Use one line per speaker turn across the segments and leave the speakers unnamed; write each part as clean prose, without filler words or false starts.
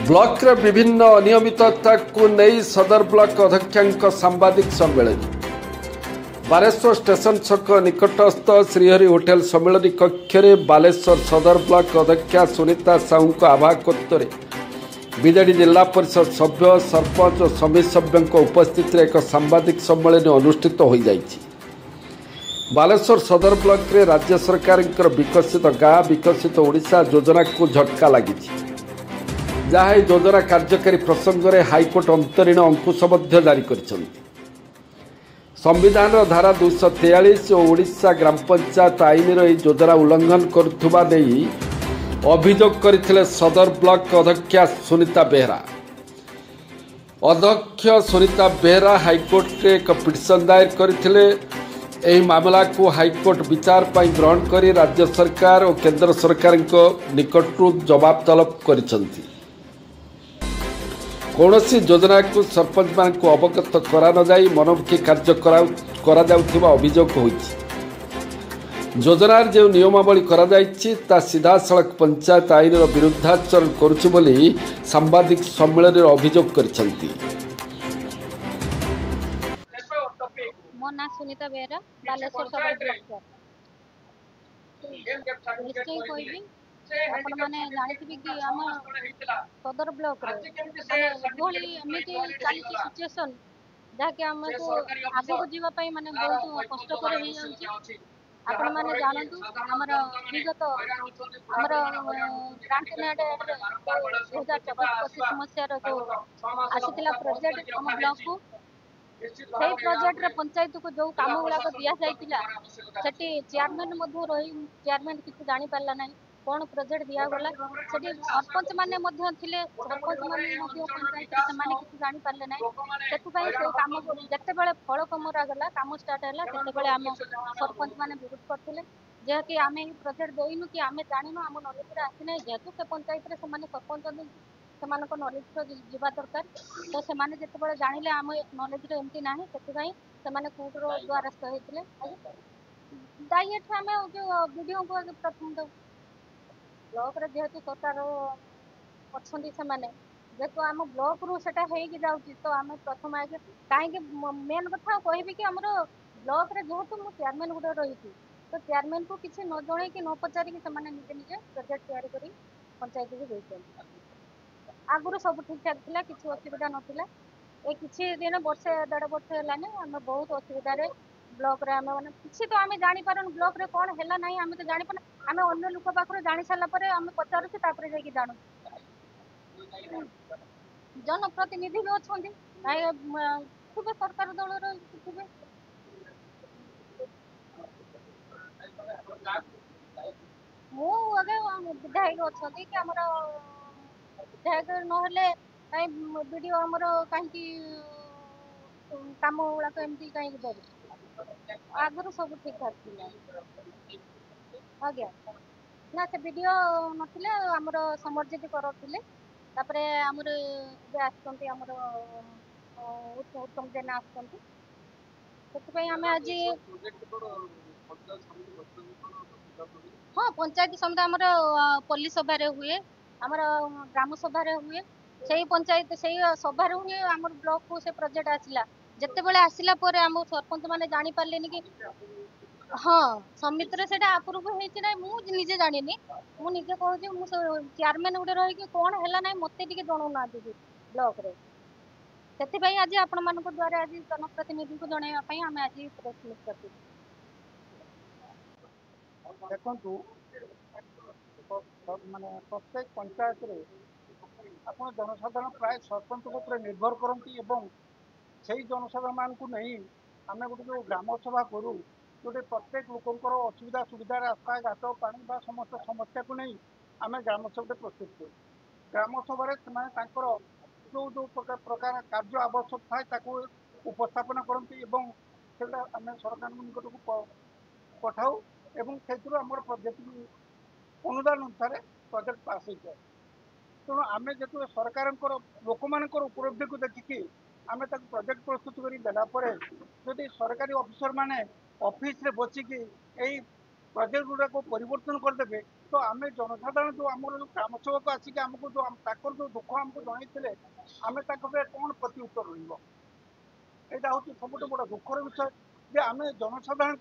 Block रे विभिन्न अनियमितता को नहीं सदर ब्लॉक अध्यक्ष सांबादिक सम्मेलन बालेश्वर स्टेशन छक निकटस्थ श्रीहरि होटेल सम्मेलन कक्ष बालेश्वर सदर ब्लॉक अध्यक्षा सुनीता साहू आवाहकत्व बीजेडी जिला परिषद सभ्य सरपंच और समिति सभ्यों उपस्थित एक सांबादिक सम्मेलन अनुष्ठित हो जाइछि। बालेश्वर सदर ब्लॉक रे राज्य सरकार विकसित गाँ विकसित ओडिशा योजना को झटका लगी जहाँ योजना कार्यकारी प्रसंग में हाइकोर्ट अंतरीण अंकुश जारी कर संविधान धारा 243 और ओडिशा ग्राम पंचायत आईन योजना उल्लंघन करुवा अभियोग करथिले सदर ब्लॉक अध्यक्षा सुनीता बेहरा। अध्यक्ष सुनीता बेहरा हाइकोर्ट रे एक पिटिशन दायर करथिले। एही मामला को हाइकोर्ट विचार पर ग्रहण कर राज्य सरकार और केंद्र सरकार निकटू जवाब तलब करिसंती। कौनसी योजना को सरपंच मान को अवगत करा न जाई मनमुखी कार्य करा जाउथिबा अभियोग होइछि। योजनार जो नियमावली करा जाइछि ता सीधा सड़क पंचायत आईन विरुद्धाचरण करुछि बोली सांबादिक सम्मेलन में अभियोग करिसंती।
मो ना सुनीता बेहरा बालेश्वर सदर ब्लॉक निश्चय कहबी आपण माने जानिथिबे कि हम सदर ब्लॉक रे माने एभली एमिति चलीछि सिचुएशन जहाँकि हमको आगको जीवा पई माने बहुत कष्टकर हो जाउछि। आपण माने जानतु हमर विगत हमर ग्रांट नेट 2024-25 मसियार जो आसीतिला प्रोजेक्ट हम ब्लॉक को से प्रोजेक्ट रे पंचायत को जो काम गुला को दिया जाइतिला सेठी चेयरमैन मध्य रही चेयरमैन किछु जानि पारला नै कोन प्रोजेक्ट दिया गला सेठी सरपंच माने मध्य थिले सरपंच माने मध्य पंचायत से माने किछु जानि पारले नै सेतु पई से काम को जत्ते बेले फळ कमरा गला काम स्टार्ट होला सेते बेले हम सरपंच माने विरोध करथिले जे कि आमे ई प्रोजेक्ट देइनु कि आमे जानिनु हम नॉलेज रे आसी नै जेतु से पंचायत रे से माने सरपंच सेमानक नॉलेज तो जीवा दरकार तो सेमाने जत्ते बेले जानिले हम नॉलेज रे एमती नाही सेति पई सेमाने कोर्ट रो द्वारस्थ हेतिले डायरेक्ट हमें जो वीडियो को प्रथम तो ब्लॉक रे जेहेतु सरकार अच्छी से माने जेहेतु आम ब्लॉक रु सेटा हेगी जाउची तो आम प्रथम आगे कहीं मेन कथा कहबी कि हमर ब्लॉक रे जेहेतु मु चेयरमैन गुडे रही तो चेयरमैन को किसी न जणे कि न पचारि कि सेमाने निजे निजे प्रोजेक्ट तैयारी करी पंचायत को देइछन। आगुरु सब ठीक ठाक थिला किसी असुविधा नथिला ए किसी दिन वर्षे 1.5 वर्ष हेलाने हम बहुत असुविधा रे ब्लॉक रे आम माने किसी तो आम जानि पारन ब्लॉक रे कोन हेला नाही आम तो जानि पारन आम अन्य लोक पाखरो जानि साला परे आम पचारु छी तापरे जाई कि जानु जनप्रतिनिधि भी अछंती थे सरकार दल थे मु अगे विधायक अच्छा कि आमर विधायक नहले कहीं वीडियो आमर कहीं काम गुड़ाक एमती कहीं करू आगुरी सब ठीक ठाक थी आज्ञा ना से वीडियो नथिले आमर समर्जित करथिले तापरे आमर जे आछंती आमर उत्तम जेना आछंती सेति आम आज हाँ पंचायत समिति आमर पल्ली सभा हुए आमर ग्राम सभा हुए से पंचायत से सभा हुए आमर ब्लॉक को से प्रोजेक्ट आसला जिते बड़े आसला पर आम सरपंच मैंने जानी पारे कि हाँ समिति से अप्रूव होती मुझे निजे जानी मु निजे कहूँ मु चेयरमैन गोटे रही कौन है ना मत जनाऊना ब्लॉक रे से आज आपण मान द्वारा आज जनप्रतिनिधि को जनवाई आम आज प्रेस मिट कर
देखु माने प्रत्येक पंचायत रे आपण जनसाधारण प्राय सरपंच ऊपर निर्भर करती से जनसाधारण मान को नहीं आम गोटे जो ग्राम सभा करूँ गोटे प्रत्येक लोकर असुविधा सुविधा रास्ता घाट पानी बा समस्त समस्या को नहीं आम ग्राम सभा प्रस्तुत करूँ ग्राम सभा जो जो प्रकार कार्य आवश्यक थाए उपस्थापन करती आम सरकार निकट को पठाऊ एवं से प्रोजेक्ट अनुदान अनुसार प्रोजेक्ट पास हो जाए तेणु आम जो सरकार लोक मान उपलब्धि को देखिकी आम प्रोजेक्ट प्रस्तुत कर जदि सरकारी ऑफिसर माने ऑफिस रे बसिकी यही प्रोजेक्ट गुड़ा को परिवर्तन करदे तो आम जनसाधारण जो आम जो ग्राम सेवक आसिक आमको जो जो दुख आमको जनईले आम कौन प्रति उत्तर रहा यहाँ हूँ सब बड़ दुखर विषय जे आम जनसाधारण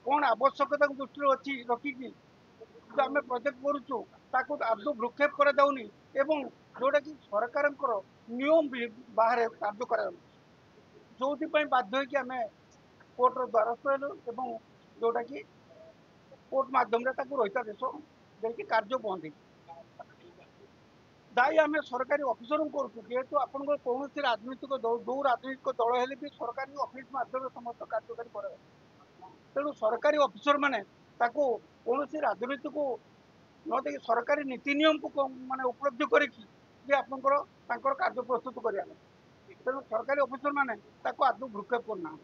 कौन आवश्यकता दृष्टि अच्छी रखिकी जो आम प्रोजेक्ट करुचु आदौ भ्रूक्षेप कराऊनी एवं जोटा कि सरकार नियम बाहर कार्य कर जो बाध्य कि आम कोर्टर द्वारस्थ हेलु एवं जोटा कि कोर्ट माध्यम रहितादेश देकी कार्य बंद दायी आम सरकारी अफिसर करूँ जेहेतु आपण कौन राजनीतिक जो राजनीतिक दल हेले भी सरकारी अफिस माध्यम समस्त कार्यकारी कर तेणु सरकारी अफिसर माने कौन राजनीति को न देखिए सरकारी नीति नियम को माने उपलब्धि करी आपंकर कार्य प्रस्तुत करा तेणु सरकारी अफिसर माने आदौ भ्रूक्षेप करना।